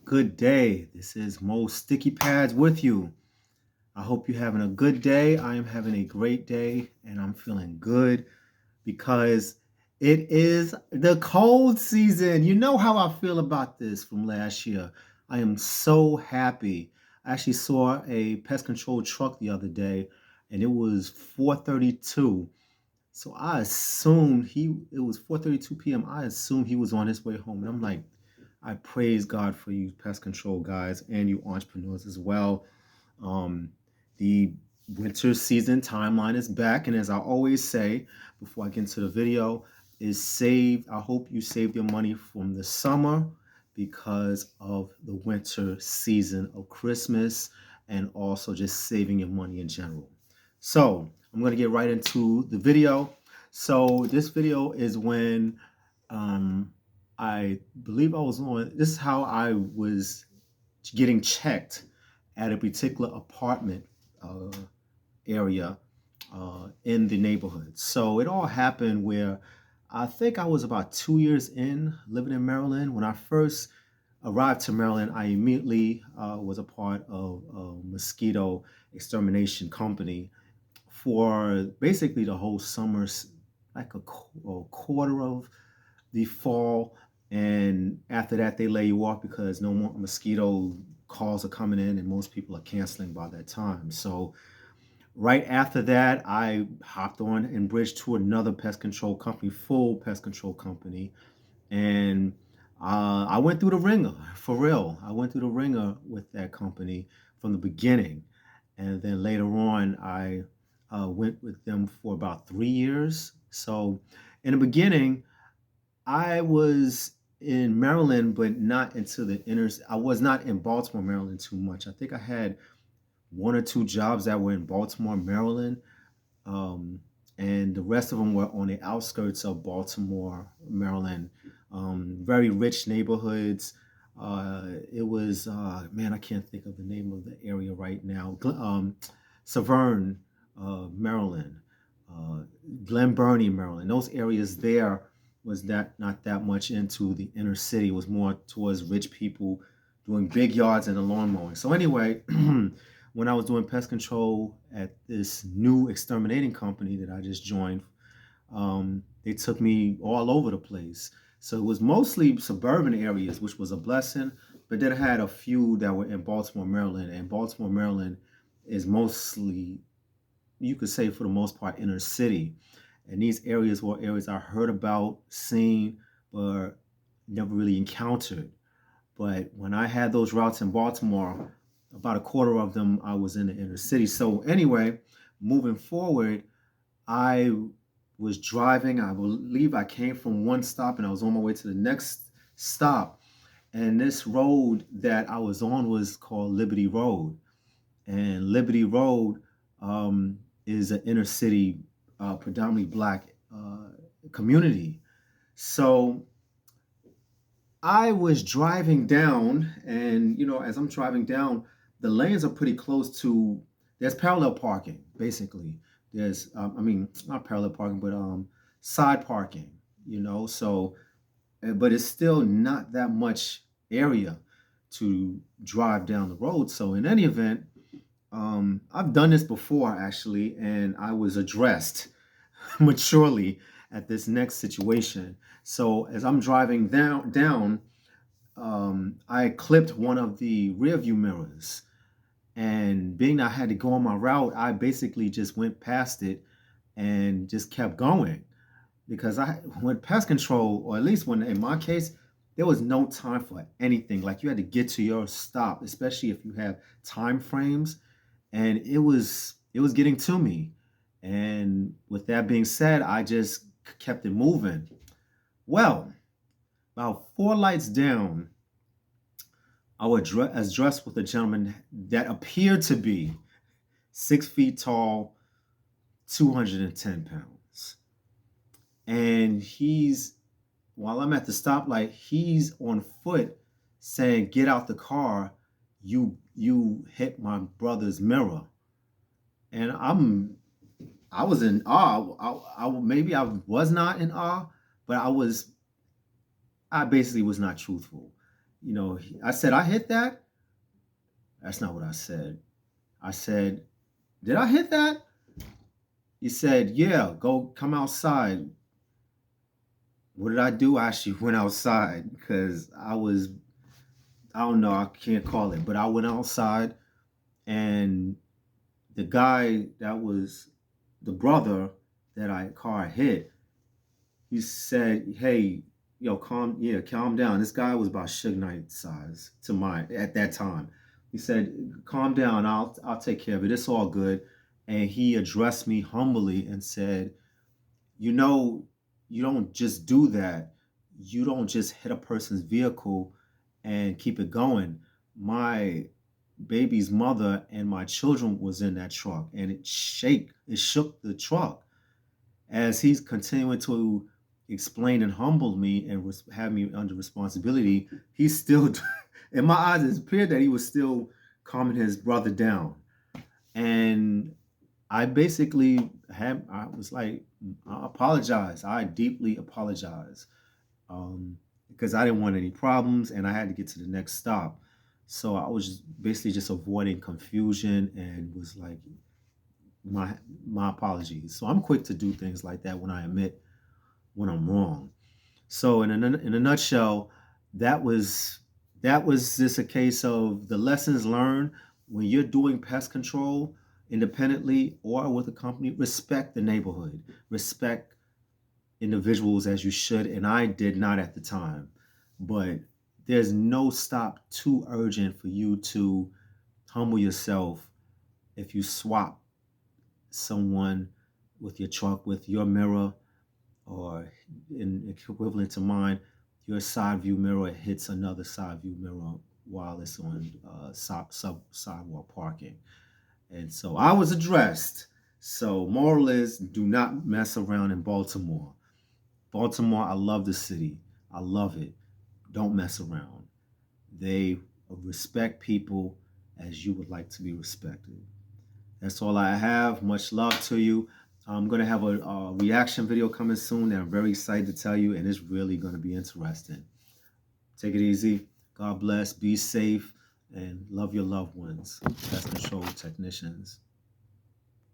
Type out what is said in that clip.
good day. This is Mo Sticky Pads with you. I hope you're having a good day. I am having a great day and I'm feeling good because it is the cold season. You know how I feel about this from last year. I am so happy. I actually saw a pest control truck the other day and it was 4:32. So I assumed it was 4:32 p.m. I assumed he was on his way home. And I'm like, I praise God for you pest control guys and you entrepreneurs as well. Um, the winter season timeline is back. And as I always say before I get into the video, is save. I hope you save your money from the summer because of the winter season of Christmas and also just saving your money in general. So I'm going to get right into the video. So this video is when I believe I was on, this is how I was getting checked at a particular apartment uh, area in the neighborhood. So it all happened where I think I was about 2 years in living in Maryland. When I first arrived to Maryland, I immediately was a part of a mosquito extermination company for basically the whole summer, like a quarter of the fall. And after that, they lay you off because no more mosquito calls are coming in and most people are canceling by that time. So right after that, I hopped on and bridged to another pest control company, full pest control company. And I went through the ringer, for real. I went through the ringer with that company from the beginning. And then later on, I went with them for about 3 years. So in the beginning, I was in Maryland, but not into the inner. I was not in Baltimore, Maryland too much. I think I had one or two jobs that were in Baltimore, Maryland, um, and the rest of them were on the outskirts of Baltimore, Maryland. Very rich neighborhoods. It was man, I can't think of the name of the area right now. Severn, Maryland, Glen Burnie, Maryland. Those areas there was that not that much into the inner city. It was more towards rich people doing big yards and the lawn mowing. So anyway, when I was doing pest control at this new exterminating company that I just joined, they took me all over the place. So it was mostly suburban areas, which was a blessing. But then I had a few that were in Baltimore, Maryland, and Baltimore, Maryland is mostly, you could say for the most part, inner city. And these areas were areas I heard about, seen, but never really encountered. But when I had those routes in Baltimore, about a quarter of them I was in the inner city. So anyway, moving forward, I was driving. I believe I came from one stop and I was on my way to the next stop. And this road that I was on was called Liberty Road. And Liberty Road is an inner city, predominantly black community. So I was driving down, and as I'm driving down, the lanes are pretty close to. There's parallel parking, basically. There's, I mean, not parallel parking, but side parking. So, but it's still not that much area to drive down the road. So, in any event, I've done this before actually, and I was addressed maturely at this next situation. So as I'm driving down, I clipped one of the rear view mirrors, and being I had to go on my route, I basically just went past it and just kept going because I went pest control, or at least when in my case, there was no time for anything. Like you had to get to your stop, especially if you have time frames, and it was getting to me. And with that being said, I just kept it moving. Well, about four lights down, I was dressed with a gentleman that appeared to be 6 feet tall, 210 pounds. And while I'm at the stoplight, he's on foot saying, "Get out the car. You hit my brother's mirror." And I was in awe. Maybe I was not in awe, but I basically was not truthful. I said, I hit that. That's not what I said. I said, did I hit that? He said, yeah, go come outside. What did I do? I actually went outside because I don't know, I can't call it, but I went outside, and the guy that was the brother that I car hit, he said, hey, calm down. This guy was about Suge Knight size to mine at that time. He said, calm down, I'll take care of it. It's all good. And he addressed me humbly and said, you know, you don't just do that. You don't just hit a person's vehicle and keep it going. My baby's mother and my children was in that truck, and it shook the truck. As he's continuing to explain and humble me and have me under responsibility, he's still, in my eyes, it appeared that he was still calming his brother down. And I basically I was like, I apologize. I deeply apologize, because I didn't want any problems and I had to get to the next stop. So I was basically just avoiding confusion and was like, my my apologies. So I'm quick to do things like that when I admit when I'm wrong. So in a nutshell, that was that was just a case of the lessons learned when you're doing pest control independently or with a company. Respect the neighborhood, respect individuals as you should, and I did not at the time. But there's no stop too urgent for you to humble yourself if you swap someone with your truck with your mirror, or in equivalent to mine, your side view mirror hits another side view mirror while it's on sidewalk parking. And so I was addressed. So moral is, do not mess around in Baltimore. Baltimore, I love the city. I love it. Don't mess around. They respect people as you would like to be respected. That's all I have. Much love to you. I'm going to have a reaction video coming soon that I'm very excited to tell you, and it's really going to be interesting. Take it easy. God bless. Be safe and love your loved ones. Pest control technicians.